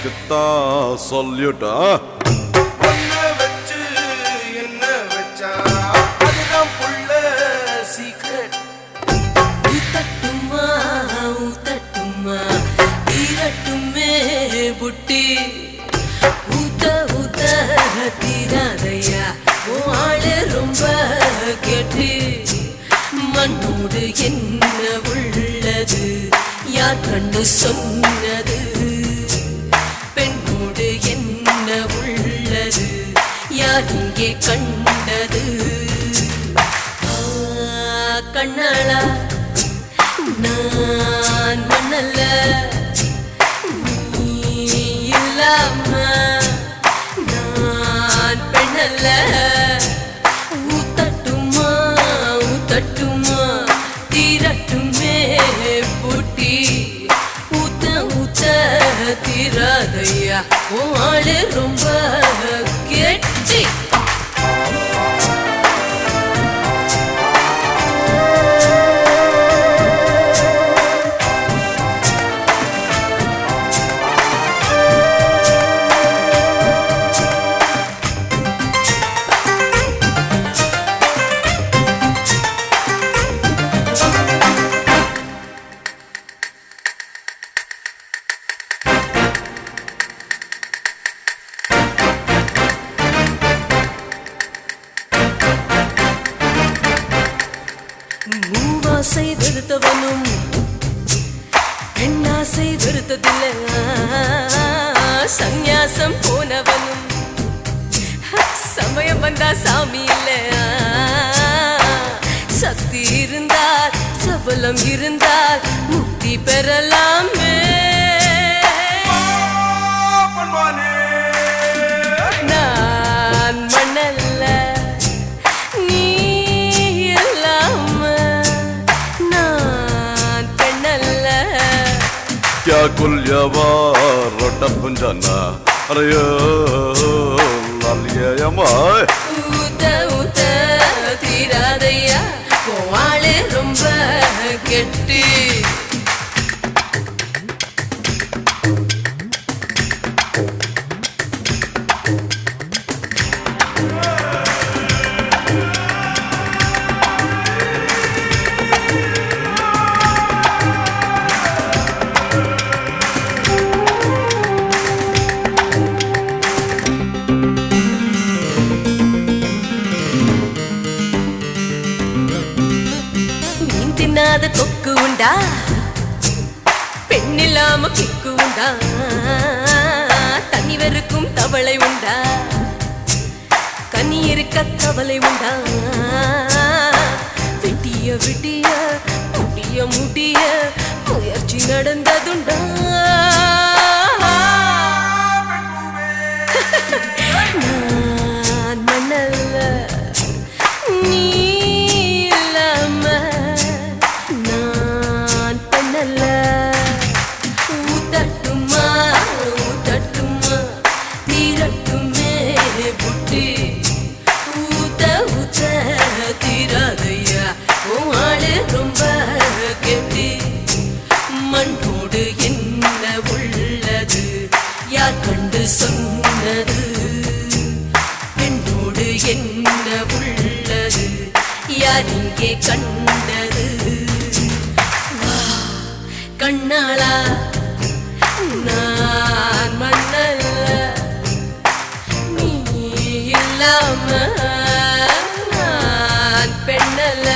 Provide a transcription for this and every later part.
உனக்குத்தான் சொல்லிட்டா வச்சு என்ன வச்சா அதுதான் புள்ள சீக்ரெட். ஊத்தட்டுமா ஊத்தட்டுமா தீரட்டுமே புட்டி ஊத்த ஊத்த தீராதையா உன் ஆளு ரொம்ப கெட்டு மண்ணோடு என்ன உள்ளது யார் கண்டு சொன்னது பெண்ணோடு என்ன உள்ளது யார் இங்கே கண்டது கண்ணாளா நான் மண்ணல்ல நீ இல்லாம நான் பெண்ணல்ல ஊத்தட்டுமா ஊத்தட்டுமா தீரட்டுமே பூட்டி ஊத்த ஊத்த தீராதையா உன் ஆளு ரொம்ப கெட்டி. மூவாசை வெறுத்தவனும் பெண்ணாசை வெறுத்ததில்லை சந்நியாசம் போனவனும் சமயம் வந்தா சாமி இல்ல சக்தி இருந்தால் சபலம் இருந்தால் முக்தி பெறலாமே. நான் மண்ணல்ல நீ இல்லாம நான் பெண்ணல்ல. क्या कुल्यवा रोटा पुंजाना अरे लालिया माय ஊத்த ஊத்த தீராதையா உன் ஆளு ரொம்ப கெட்டு. தின்னாத கொக்கு உண்டா பெண்ணில்லாம கிக்கு உண்டா தண்ணி வெறுக்கும் தவளை உண்டா கனி இருக்க கவலை உண்டா விட்டிய விட்டிய முடிய முடிய முயற்சி நடந்ததுண்டா. நான் மண்ணல்ல நீ இல்லாம நான் பெண்ணல்ல. ஊத்தட்டுமா ஊத்தட்டுமா தீரட்டுமே புட்டி ஊத்த ஊத்த தீராதையா உன் ஆளு ரொம்ப கெட்டி மண்ணோடு என்ன உள்ளது யார் கண்டு சொன்னது பெண்ணோடு என்ன உள்ளது யார் இங்கே கண்டது. கண்ணாளா நான் மண்ணல்ல நீ இல்லாம நான் பெண்ணல்ல.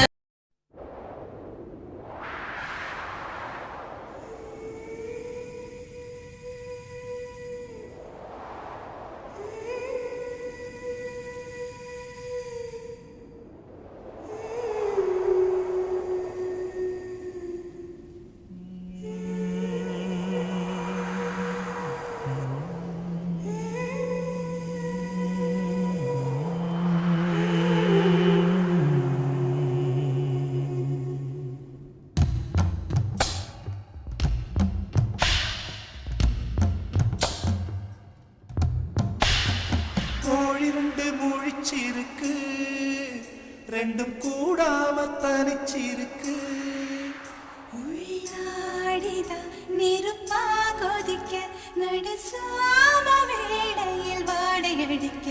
முழிச்சிருக்கு ரெண்டும் கூடாம தனிச்சிருக்கு உள்நாடிதான் நெருப்பா கொதிக்க நடுசாம வேளையில் வாடையடிக்க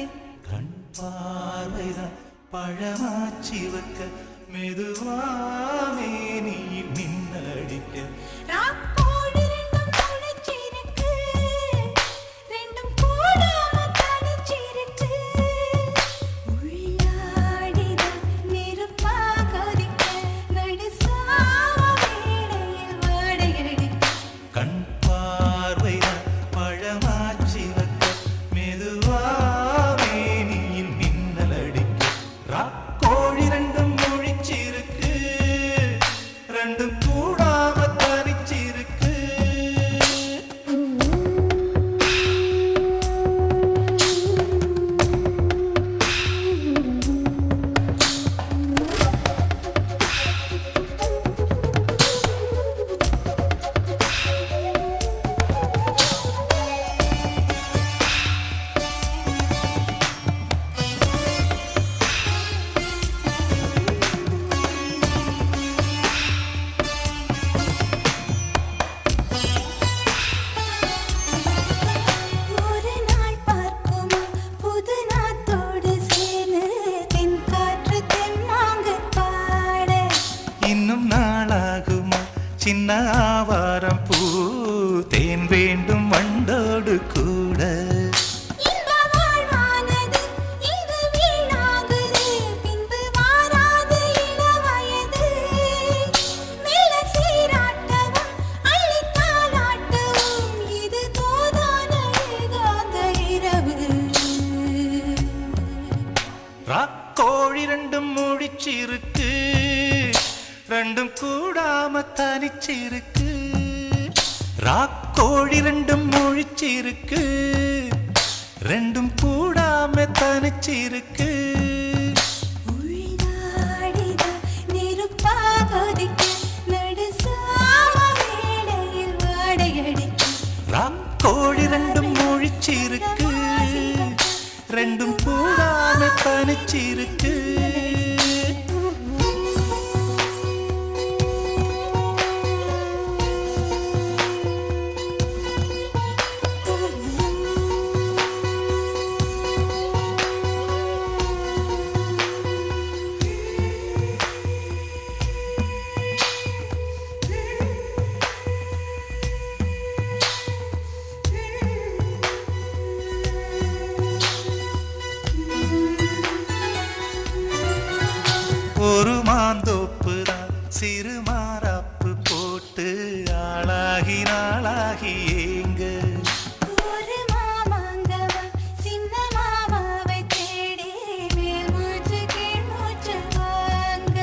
கண் பார்வைதான் பழமாச்சி வைக்க மெதுவாமே நீ மின்னடிக்க ராக்கோடு ரெண்டும் முளைச்சிருக்கு ரெண்டும் கூடாம தனிச்சிருக்கு உள்ளாடிதான் நெருப்பா கொதிக்க நடுசாம வேளையில் வாடையடிக்க கண் பார்வைதான் பழமாச்சி வைக்க மெதுவாமே நீ மின்னலடிக்க ராக்கோழி ரெண்டும் முழிச்சிருக்கு ரெண்டும் கூடாம தனிச்சிருக்கு ஒரு நாள் பார்க்கும் புது நாத்தோடு சேர்ந்து தென்காற்று தெம்மாங்கு பாட இன்னும் நாளாகுமா சின்ன ஆவாரம் பூ தேன் வேண்டும் வண்டோடு கூட இன்ப வாழ்வானது இங்கு வீணாகுது பின்பு வாராது இளவயது மெல்ல சீராட்டவும் அள்ளித்தாலாட்டவும் இது தோதான ஏகாந்த இரவு ராக்கோழி ரெண்டும் முழிச்சிருக்கு ரெண்டும் கூடாம தனிச்சிருக்கு ராக்கோழி ரெண்டும் முழிச்சிருக்கு ரெண்டும் கூடாம தனிச்சிருக்கு உள்ளாடிதான் நெருப்பா கொதிக்க நடுசாம வேளையில் வாடையடிக்க ராக்கோழி ரெண்டும் முழிச்சிருக்கு ரெண்டும் கூடாம தனிச்சிருக்கு ஒரு மாந்தோப்பு தான் சிறு மாறாப்பு போட்டு ஆளாகி நாளாகி ஏங்க ஒரு மாமாங்கவா சின்ன மாமாவை தேடி மேல் மூச்சு கீழ் மூச்சு வாங்க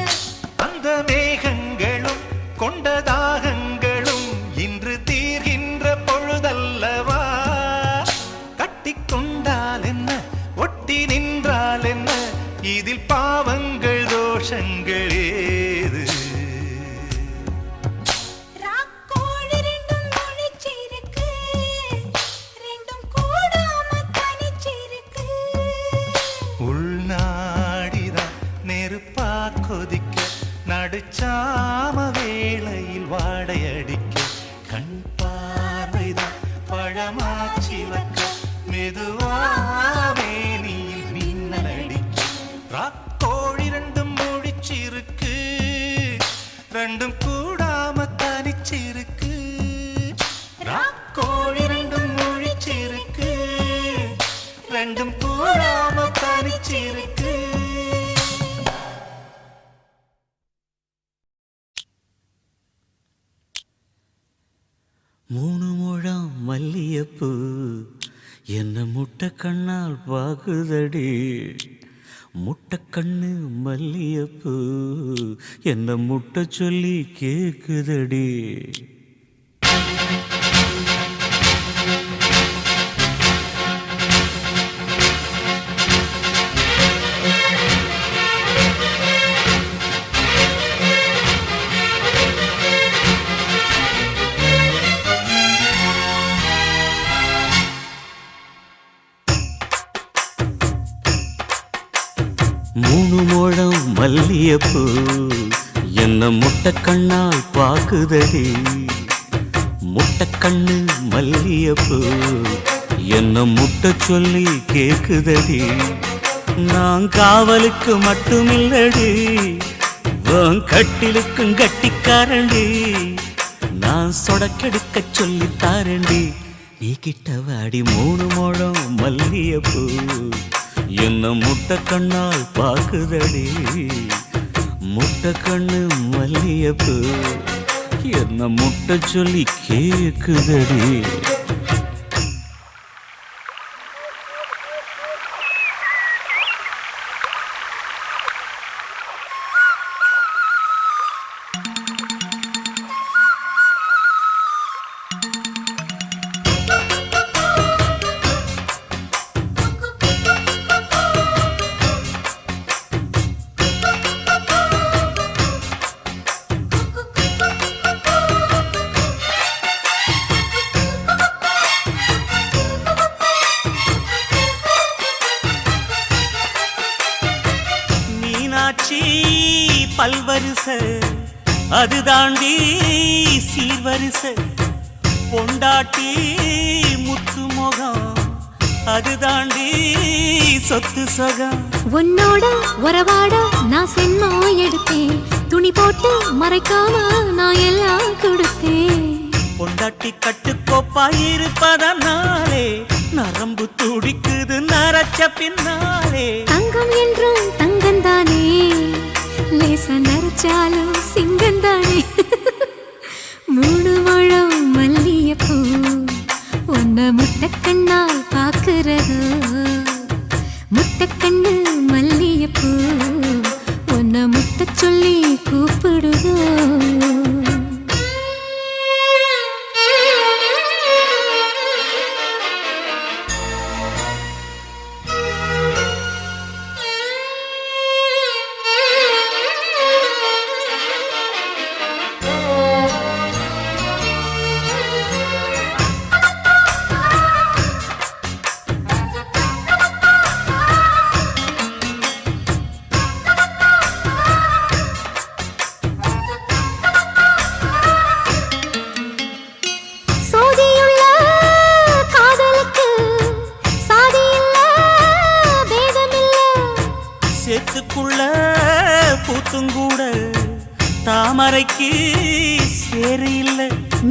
அந்த மேகங்களும் கொண்ட தாகங்களும் இன்று தீர்கின்ற பொழுதல்லவா கட்டிக்கொண்டால் என்ன ஒட்டி நின்றால் என்ன இதில் பாவங்கள் தோஷங்கள் ஏது ராக்கோழி ரெண்டும் முழிச்சிருக்கு ரெண்டும் கூடாம தனிச்சிருக்கு உள்நாடிதான் நெருப்பா கொதிக்க நடுச்சாம வேளையில் வாடையடிக்க கண் பார்வைதான் பழமாச்சி வைக்க மெதுவாவே நீ மின்னலடிக்க ராக்கோழி ரெண்டும் முழிச்சிருக்கு ரெண்டும் கூடாம தனிச்சிருக்கு ராக்கோழி ரெண்டும் முழிச்சிருக்கு ரெண்டும் கூடாம தனிச்சிருக்கு மூணு முழம் மல்லியப்பூ என்ன முட்டை கண்ணால் பாகுதடி முட்டை கண்ணு மல்லியப்பூ என்ன முட்டை சொல்லி கேக்குதடி மூணு முழம் மல்லியப்பூ என்ன முட்டை கண்ணால் பாக்குதடி முட்டைக்கண்ணு மல்லியப்பூ என்ன முட்டை சொல்லி கேக்குதடி நான் காவலுக்கு மட்டுமில்லடி உன் கட்டிலுக்கும் கட்டிக்காரண்டி நான் சொடக்கெடுக்க சொல்லி தாரண்டி நீ கிட்ட வாடி 3 முழம் மல்லியப்பூ என்ன முட்டை கண்ணால் பாக்குதடி முட்டை கண்ணு மல்லியப்பூ என்ன முட்டை சொல்லி கேக்குதடி மீனாட்சி பல்வரிச அது தாண்டி சீர்வரிச பொண்டாட்டி முத்து முகம் அது தாண்டி சொத்து சொகம் உன்னோட உறவாட நான் சென்மோ எடுத்தேன் துணி போட்டு மறைக்காம நான் எல்லாம் கொடுத்தேன் பொண்டாட்டி கட்டுக்கோப்பாயிருப்பதனாலே நரம்பு துடிக்குது நரச்ச பின்னாலே தங்கம் என்றும் தங்கந்தானே லேச நரைச்சாலும் சிங்கந்தானே 3 முழம் மல்லியப்பூ உன்ன முட்டைக்கண்ணால் பாக்குறதோ முட்டைக்கண்ணு மல்லியப்பூ உன்ன முட்டை சொல்லி கூப்பிடுதோ சேத்துக்குள்ள பூத்துங்கூட தாமரைக்கு சேரு இல்ல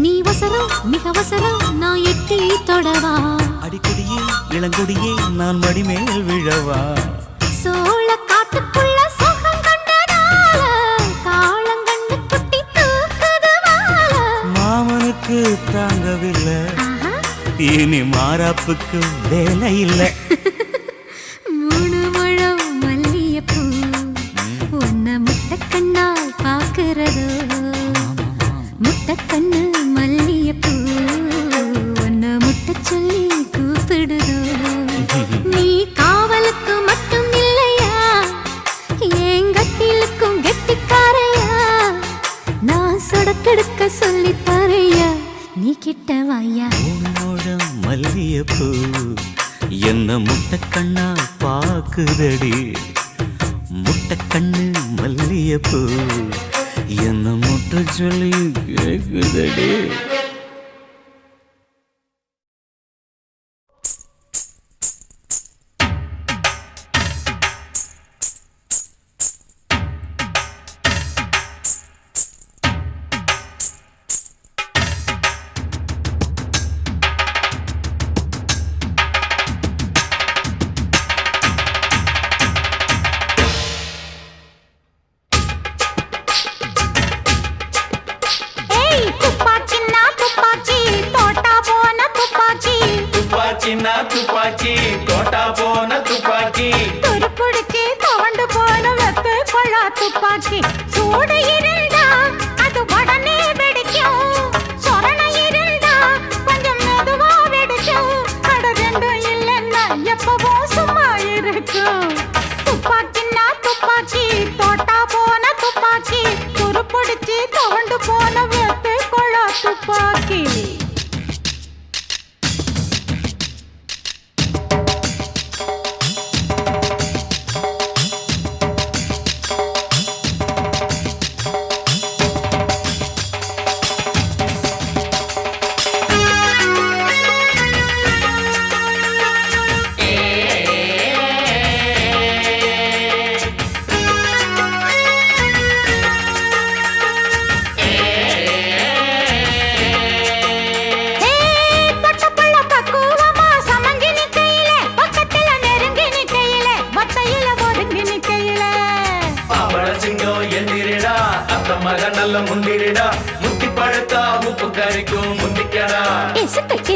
நீ வசரம் மிக வசரம் நான் எட்டி தொடவா அடிக்கடியே இளங்கொடியே நான் மடிமேல் விழவா சோழ காட்டுக்குள்ள சுகம் கண்டதால காளங்கண்ணு குட்டி தூக்குதுவால மாமனுக்கு தாங்கவில்லை இனி மாறாப்புக்கு வேலை இல்லை 3 முழம் மல்லியப்பூ உன்ன முட்டைக்கண்ணால் பாக்குறதோ முட்டைக்கண்ணு மல்லியப்பூ உன்ன முட்டை சொல்லி கூப்பிடுதோ நீ காவலுக்கு மட்டும் இல்லையா என் கட்டிலுக்கும் கெட்டிக்காரையா நான் சொடக்கெடுக்க சொல்லி தரையா நீ கிட்ட வாயா 3 முழம் மல்லியப்பூ என்ன முட்டைக்கண்ணா பாக்குதடி முட்டைக்கண்ணு மல்லியப்பூ என்ன முட்டை சொல்லி கேக்குதடி துப்பாக்கின்னா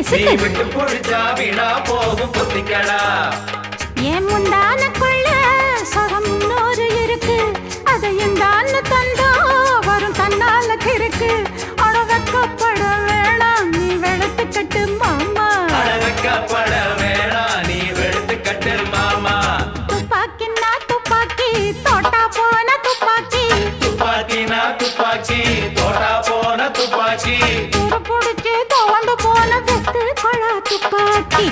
கிசுக்கு விட்டு பொழிச்சா வீணா போகும் பொத்திக்கடா என் முந்தானக்குள்ள சுகம் இன்னொரு இருக்கு அதையும் தான் தந்தா வரும் தன்னால கிறுக்கு அட வெக்கப்பட வேணாம் நீ வெளுத்துக்கட்டு மாமா அழகப்பட வேணாம் நீ வெளுத்துக்கட்டு மாமா துப்பாக்கின்னா துப்பாக்கி தோட்டா போன துப்பாக்கி துப்பாக்கினா துப்பாக்கி தோட்டா போன துப்பாக்கி தூர புடிச்சு தோண்டு போன வெத்து கொழா துப்பாக்கி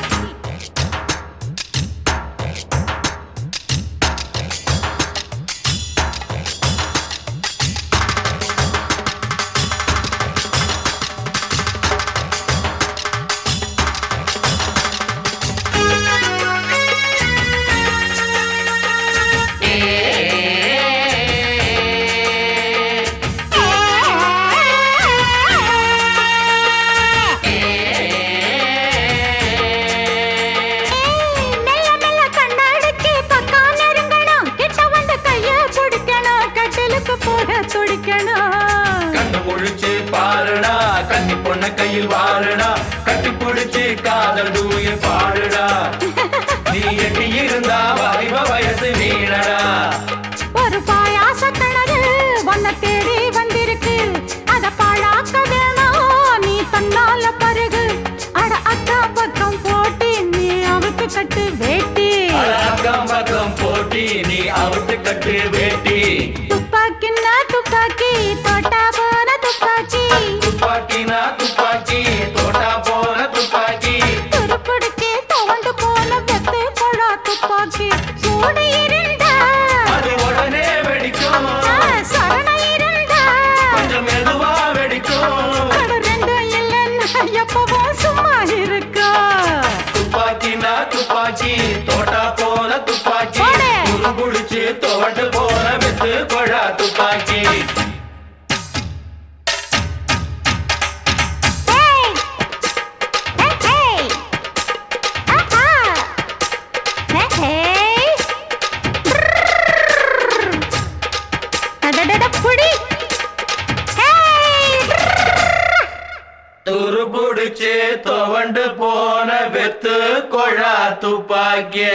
கண்ணு முழிச்சு பாருடா கண்ணி பொண்ண கையில் வாருடா கட்டி பிடிச்சு காதல் தூய பாடுடா நீ எட்டி இருந்தா வாலிப வயசு வீணடா ஒரு பாயாச கிணறு உன்னை தேடி வந்திருக்கு அத பாழாக்க வேணாம் நீ தன்னால பருகு அட அக்கா பக்கம் போட்டி நீ அவுத்து கட்டு வேட்டி அக்கம் பக்கம் போட்டி நீ அவுத்து கட்டு வேட்டி துப்பாக்கின்னா துப்பாக்கி தோட்டா போன துப்பாக்கி துப்பாக்கினா துப்பாக்கி தோட்டா போன துப்பாக்கி துருப்பிடிச்சு துவண்டு போன வெத்து கொழா துப்பாக்கி சூடு இருந்தா அது உடனே வெடிக்கும் சரண இருந்தா கொஞ்சம் மெதுவா வெடிக்கும் அது ரெண்டும் இல்லைன்னா எப்பவும் சும்மா இருக்கா துப்பாக்கினா துப்பாக்கி தோட்டா போன துப்பாக்கி போடு. குடிச்சு தோண்டு போன வித்து கொழா துப்பாக்கி Hey! Hey, hey! Aha! Hey, hey! Brrrr! அடடட புடி! Hey! துரு புடிச்சு துவண்டு போன வெத்து கொழா துப்பாக்கிய